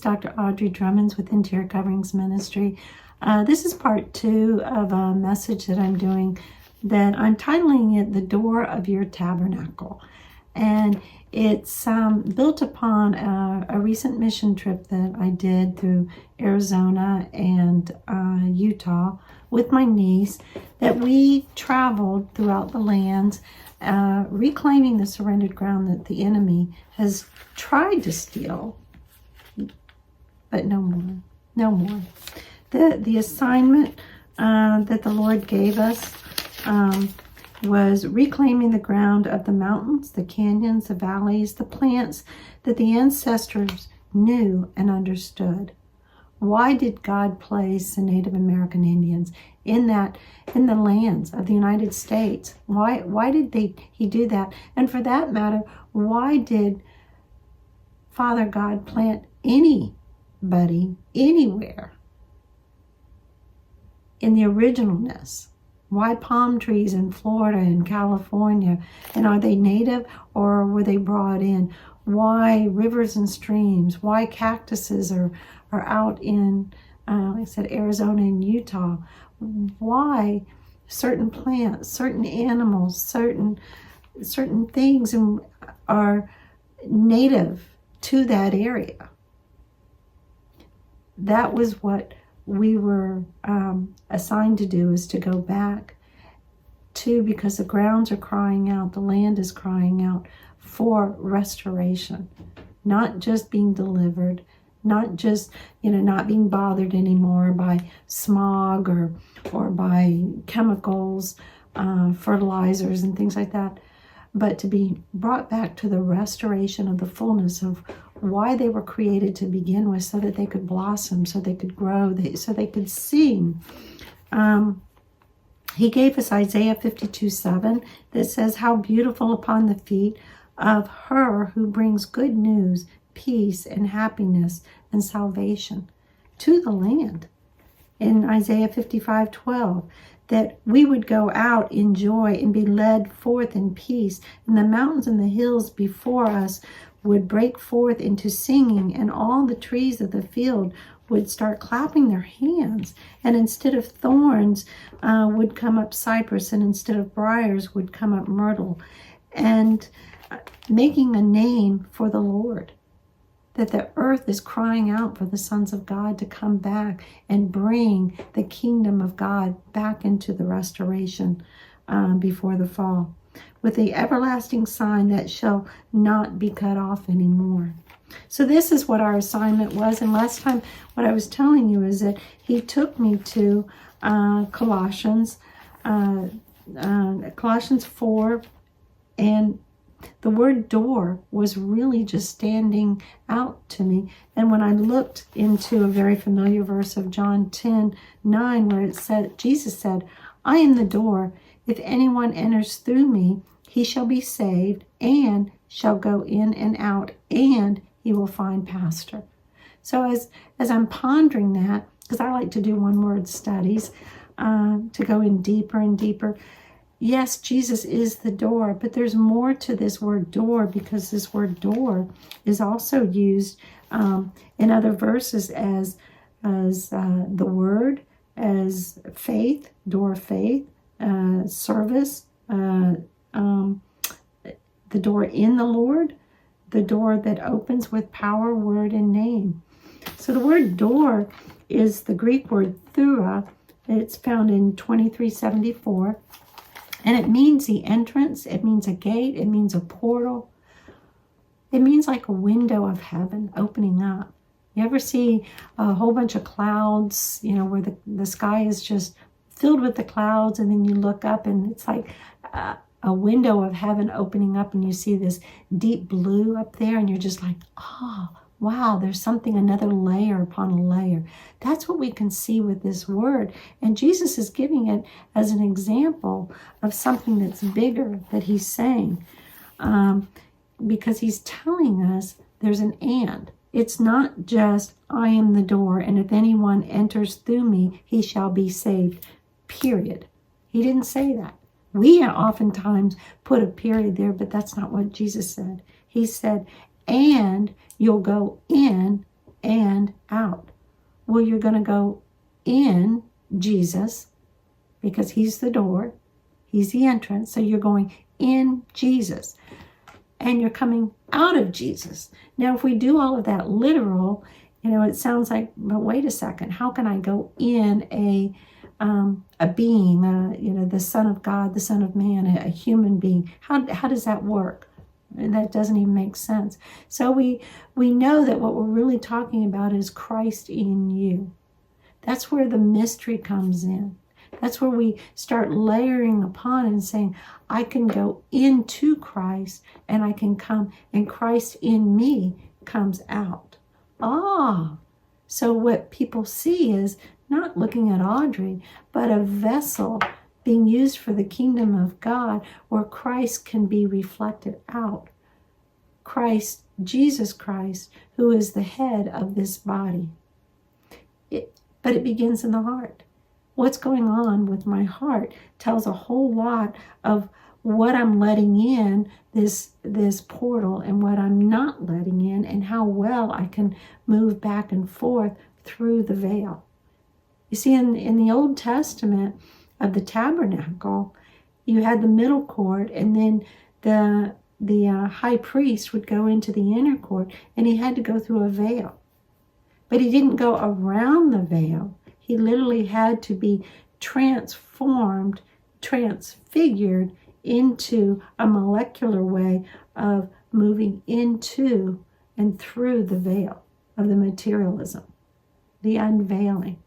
Dr. Audrey Drummond with Interior Coverings Ministry. This is part 2 of a message that I'm doing that I'm titling it The Door of Your Tabernacle. And it's built upon a recent mission trip that I did through Arizona and Utah with my niece, that we traveled throughout the lands, reclaiming the surrendered ground that the enemy has tried to steal, but no more, no more. The assignment that the Lord gave us was reclaiming the ground of the mountains, the canyons, the valleys, the plants that the ancestors knew and understood. Why did God place the Native American Indians in the lands of the United States? Why did he do that? And for that matter, why did Father God plant anybody anywhere in the originalness? Why palm trees in Florida and California? And are they native or were they brought in? Why rivers and streams? Why cactuses are out in, like I said, Arizona and Utah? Why certain plants, certain animals, certain things are native to that area? That was what we were assigned to do, is to go back to, because the grounds are crying out, the land is crying out for restoration, not just being delivered, not just, not being bothered anymore by smog or by chemicals, fertilizers and things like that, but to be brought back to the restoration of the fullness of why they were created to begin with, so that they could blossom, so they could grow, so they could sing. He gave us Isaiah 52:7 that says, "How beautiful upon the feet of her who brings good news, peace and happiness and salvation to the land." In Isaiah 55:12, that we would go out in joy and be led forth in peace, and the mountains and the hills before us would break forth into singing, and all the trees of the field would start clapping their hands, and instead of thorns would come up cypress, and instead of briars would come up myrtle, and making a name for the Lord. That the earth is crying out for the sons of God to come back and bring the kingdom of God back into the restoration before the fall, with the everlasting sign that shall not be cut off anymore. So this is what our assignment was. And last time, what I was telling you is that he took me to Colossians 4, and the word door was really just standing out to me. And when I looked into a very familiar verse of John 10:9, where it said, Jesus said, "I am the door. If anyone enters through me, he shall be saved and shall go in and out, and he will find pasture." So as I'm pondering that, because I like to do one-word studies to go in deeper and deeper. Yes, Jesus is the door, but there's more to this word door, because this word door is also used in other verses as the word, as faith, door of faith, service, the door in the Lord, the door that opens with power, word, and name. So the word door is the Greek word thura. It's found in 2374. And it means the entrance, it means a gate, it means a portal. It means like a window of heaven opening up. You ever see a whole bunch of clouds, where the sky is just filled with the clouds, and then you look up and it's like a window of heaven opening up, and you see this deep blue up there, and you're just like, oh, wow, there's something, another layer upon a layer. That's what we can see with this word. And Jesus is giving it as an example of something that's bigger that he's saying. Because he's telling us there's an and. It's not just, I am the door, and if anyone enters through me, he shall be saved, period. He didn't say that. We oftentimes put a period there, but that's not what Jesus said. He said, and you'll go in and out. Well, you're going to go in Jesus because he's the door. He's the entrance. So you're going in Jesus. And you're coming out of Jesus. Now, if we do all of that literal, it sounds like, but wait a second, how can I go in a being, the Son of God, the Son of Man, a human being? How does that work? And that doesn't even make sense. So we know that what we're really talking about is Christ in you. That's where the mystery comes in. That's where we start layering upon and saying, I can go into Christ and I can come, and Christ in me comes out. So what people see is not looking at Audrey, but a vessel being used for the kingdom of God where Christ can be reflected out. Christ, Jesus Christ, who is the head of this body. But it begins in the heart. What's going on with my heart tells a whole lot of what I'm letting in this portal and what I'm not letting in, and how well I can move back and forth through the veil. You see, in the Old Testament of the tabernacle, you had the middle court, and then the high priest would go into the inner court, and he had to go through a veil. But he didn't go around the veil. He literally had to be transformed, transfigured into a molecular way of moving into and through the veil of the materialism, the unveiling.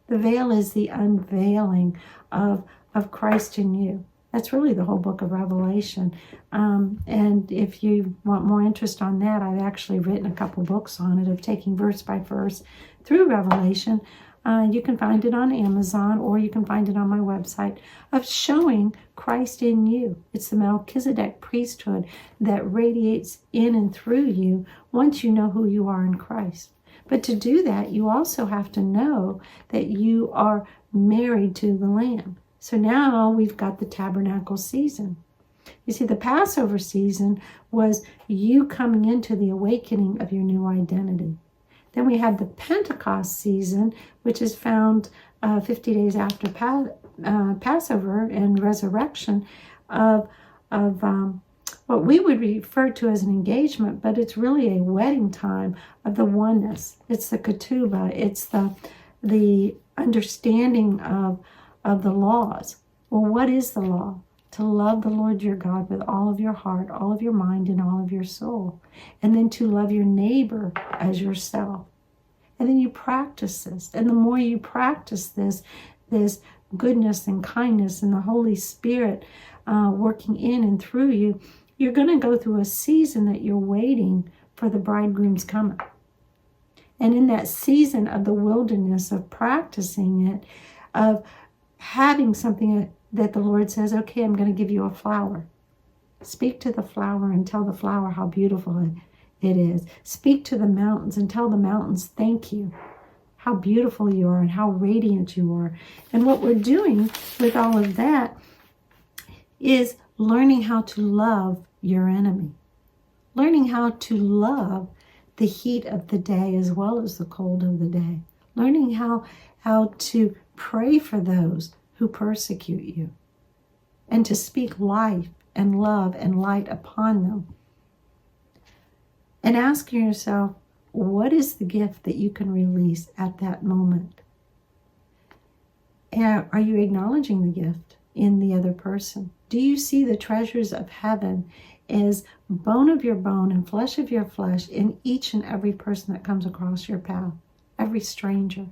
The veil is the unveiling of Christ in you. That's really the whole book of Revelation. And if you want more interest on that, I've actually written a couple books on it of taking verse by verse through Revelation. You can find it on Amazon, or you can find it on my website, of showing Christ in you. It's the Melchizedek priesthood that radiates in and through you once you know who you are in Christ. But to do that, you also have to know that you are married to the Lamb. So now we've got the tabernacle season. You see, the Passover season was you coming into the awakening of your new identity. Then we have the Pentecost season, which is found 50 days after Passover and resurrection of what we would refer to as an engagement, but it's really a wedding time of the oneness. It's the ketubah. It's the understanding of the laws. Well, what is the law? To love the Lord your God with all of your heart, all of your mind, and all of your soul. And then to love your neighbor as yourself. And then you practice this. And the more you practice this goodness and kindness and the Holy Spirit working in and through you, you're going to go through a season that you're waiting for the bridegroom's coming. And in that season of the wilderness of practicing it, of having something that the Lord says, okay, I'm going to give you a flower. Speak to the flower and tell the flower how beautiful it is. Speak to the mountains and tell the mountains, thank you. How beautiful you are and how radiant you are. And what we're doing with all of that is learning how to love your enemy. Learning how to love the heat of the day as well as the cold of the day. Learning how to pray for those who persecute you, and to speak life and love and light upon them. And asking yourself, what is the gift that you can release at that moment? And are you acknowledging the gift in the other person? Do you see the treasures of heaven as bone of your bone and flesh of your flesh in each and every person that comes across your path, every stranger?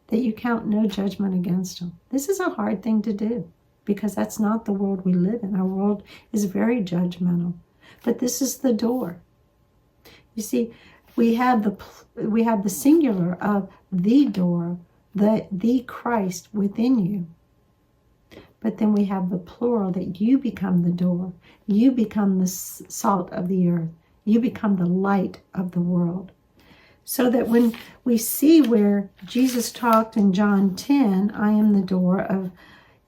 That you count no judgment against them. This is a hard thing to do because that's not the world we live in. Our world is very judgmental. But this is the door. You see, we have the singular of the door, the Christ within you. But then we have the plural that you become the door. You become the salt of the earth. You become the light of the world. So that when we see where Jesus talked in John 10, I am the door of,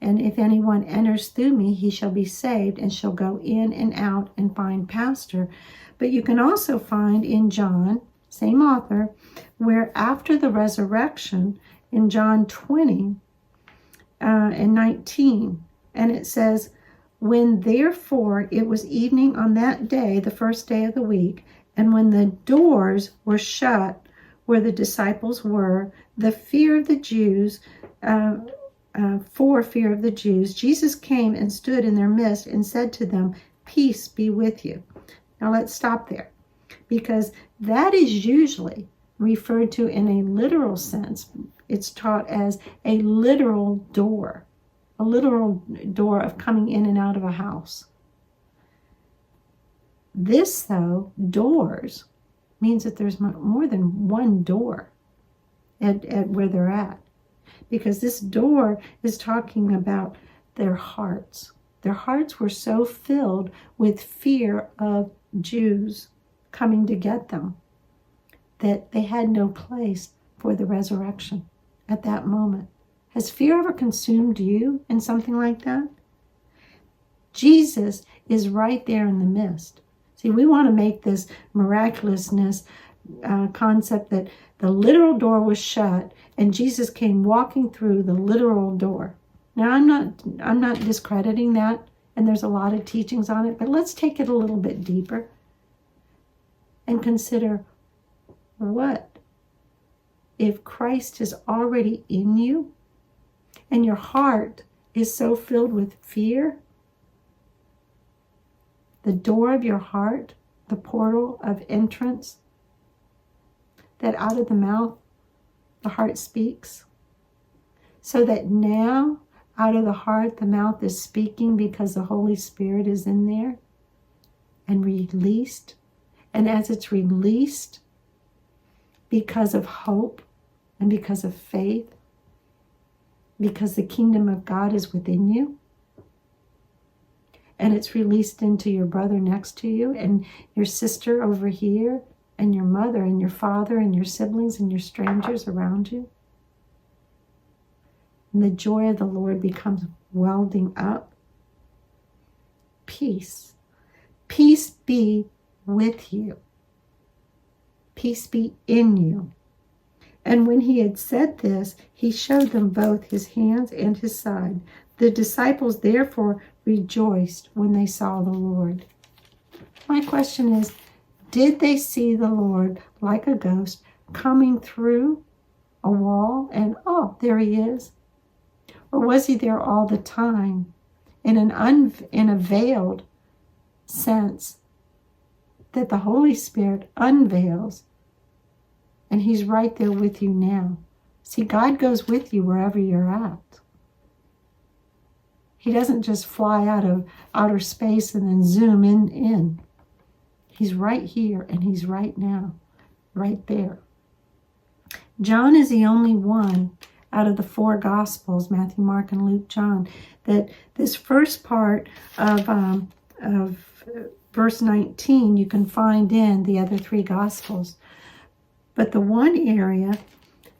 and if anyone enters through me, he shall be saved and shall go in and out and find pasture. But you can also find in John same author, where after the resurrection in John 20 and 19, and it says, when therefore it was evening on that day, the first day of the week, and when the doors were shut where the disciples were, for fear of the Jews, Jesus came and stood in their midst and said to them, peace be with you. Now let's stop there, because that is usually referred to in a literal sense. It's taught as a literal door of coming in and out of a house. This, though, doors, means that there's more than one door at where they're at. Because this door is talking about their hearts. Their hearts were so filled with fear of Jews coming to get them that they had no place for the resurrection at that moment. Has fear ever consumed you in something like that? Jesus is right there in the midst. See, we want to make this miraculousness concept that the literal door was shut and Jesus came walking through the literal door. Now, I'm not discrediting that, and there's a lot of teachings on it, but let's take it a little bit deeper and consider, what if Christ is already in you and your heart is so filled with fear? The door of your heart, the portal of entrance, that out of the mouth the heart speaks. So that now out of the heart the mouth is speaking because the Holy Spirit is in there and released. And as it's released, because of hope and because of faith, because the kingdom of God is within you, and it's released into your brother next to you and your sister over here and your mother and your father and your siblings and your strangers around you. And the joy of the Lord becomes welding up. Peace. Peace be with you. Peace be in you. And when he had said this, he showed them both his hands and his side. The disciples therefore rejoiced when they saw the Lord. My question is, did they see the Lord like a ghost coming through a wall and, oh, there he is? Or was he there all the time in a veiled sense that the Holy Spirit unveils and he's right there with you now? See, God goes with you wherever you're at. He doesn't just fly out of outer space and then zoom in. He's right here and he's right now, right there. John is the only one out of the four Gospels, Matthew, Mark, and Luke, John, that this first part of verse 19 you can find in the other three Gospels. But the one area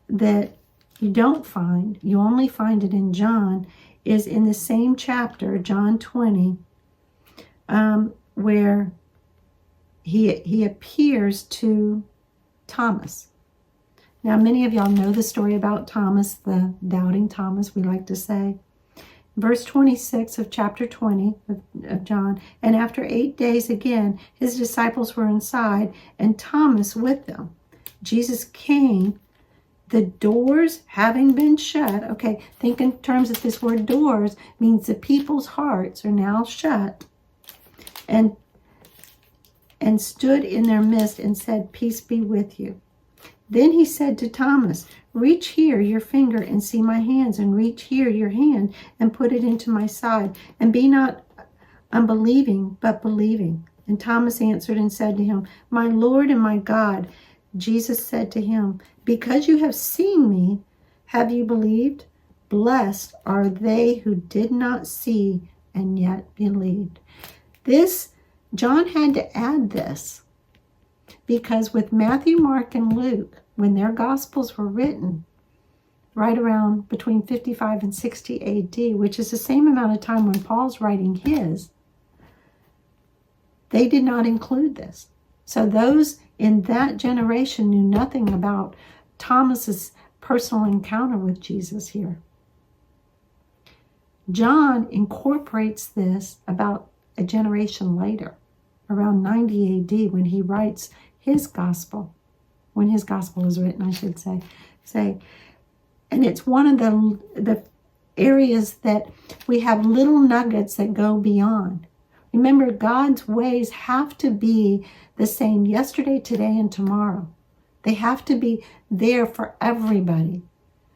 that you don't find, you only find it in John, is in the same chapter, John 20, where he appears to Thomas. Now, many of y'all know the story about Thomas, the doubting Thomas, we like to say. Verse 26 of chapter 20 of John, and after 8 days again, his disciples were inside, and Thomas with them. Jesus came, the doors having been shut. Okay, think in terms of this word doors means the people's hearts are now shut, and stood in their midst and said, peace be with you. Then he said to Thomas, reach here your finger and see my hands, and reach here your hand and put it into my side, and be not unbelieving, but believing. And Thomas answered and said to him, my Lord and my God. Jesus said to him, because you have seen me, have you believed? Blessed are they who did not see and yet believed. This, John had to add this, because with Matthew, Mark, and Luke, when their Gospels were written, right around between 55 and 60 AD, which is the same amount of time when Paul's writing his, they did not include this. So those in that generation knew nothing about Thomas's personal encounter with Jesus here. John incorporates this about a generation later, around 90 AD, when he writes his gospel, when his gospel is written, I should say. And it's one of the areas that we have little nuggets that go beyond. Remember, God's ways have to be the same yesterday, today, and tomorrow. They have to be there for everybody.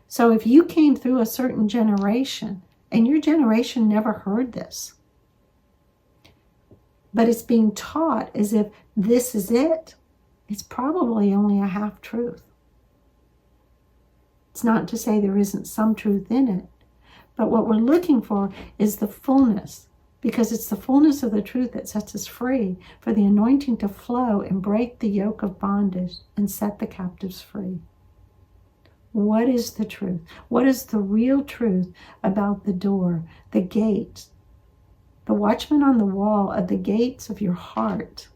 So if you came through a certain generation, and your generation never heard this, but it's being taught as if this is it, it's probably only a half-truth. It's not to say there isn't some truth in it, but what we're looking for is the fullness, because it's the fullness of the truth that sets us free, for the anointing to flow and break the yoke of bondage and set the captives free. What is the truth? What is the real truth about the door, the gate, the watchman on the wall of the gates of your heart,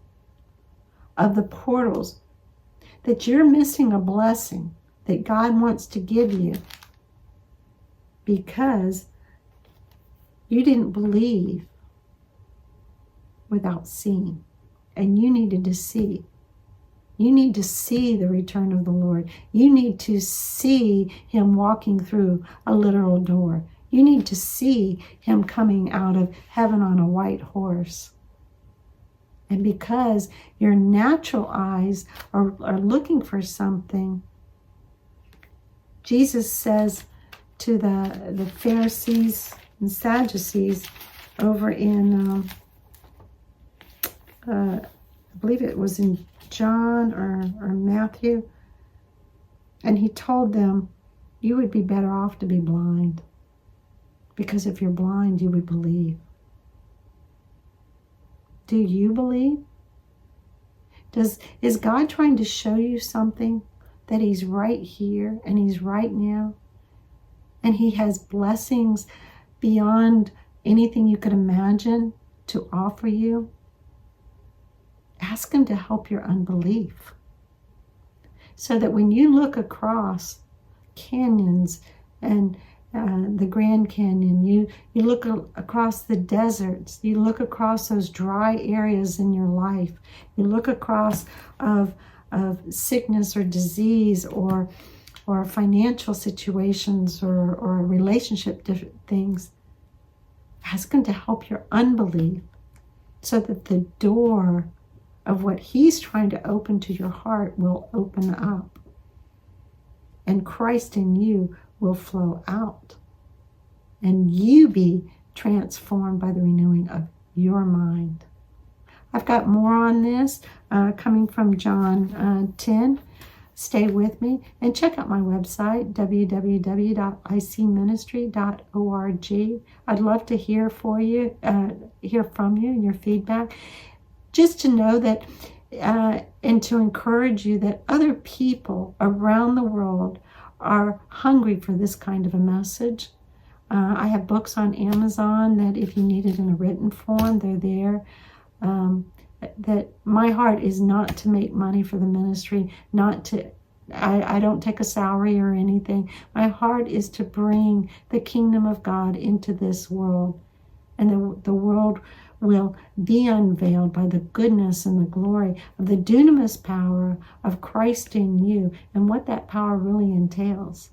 of the portals, that you're missing a blessing that God wants to give you because you didn't believe without seeing, and you needed to see. You need to see the return of the Lord. You need to see him walking through a literal door. You need to see him coming out of heaven on a white horse. And because your natural eyes are looking for something, Jesus says to the Pharisees and Sadducees over in, I believe it was in John or Matthew, and he told them, you would be better off to be blind, because if you're blind, you would believe. Do you believe? Is God trying to show you something, that he's right here and he's right now, and he has blessings beyond anything you could imagine to offer you? Ask him to help your unbelief, so that when you look across canyons and the Grand Canyon, you look across the deserts, you look across those dry areas in your life, you look across of sickness or disease or financial situations or relationship things. Ask him to help your unbelief, so that the door of what he's trying to open to your heart will open up, and Christ in you will flow out, and you be transformed by the renewing of your mind. I've got more on this coming from John 10. Stay with me and check out my website, www.icministry.org. I'd love to hear from you and your feedback. Just to know that and to encourage you that other people around the world are hungry for this kind of a message. I have books on Amazon that if you need it in a written form, they're there. That my heart is not to make money for the ministry, I don't take a salary or anything. My heart is to bring the kingdom of God into this world, and the world will be unveiled by the goodness and the glory of the dunamis power of Christ in you, and what that power really entails,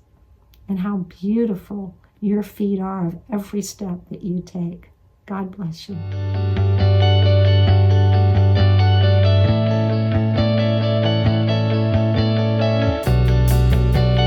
and how beautiful your feet are of every step that you take. God bless you.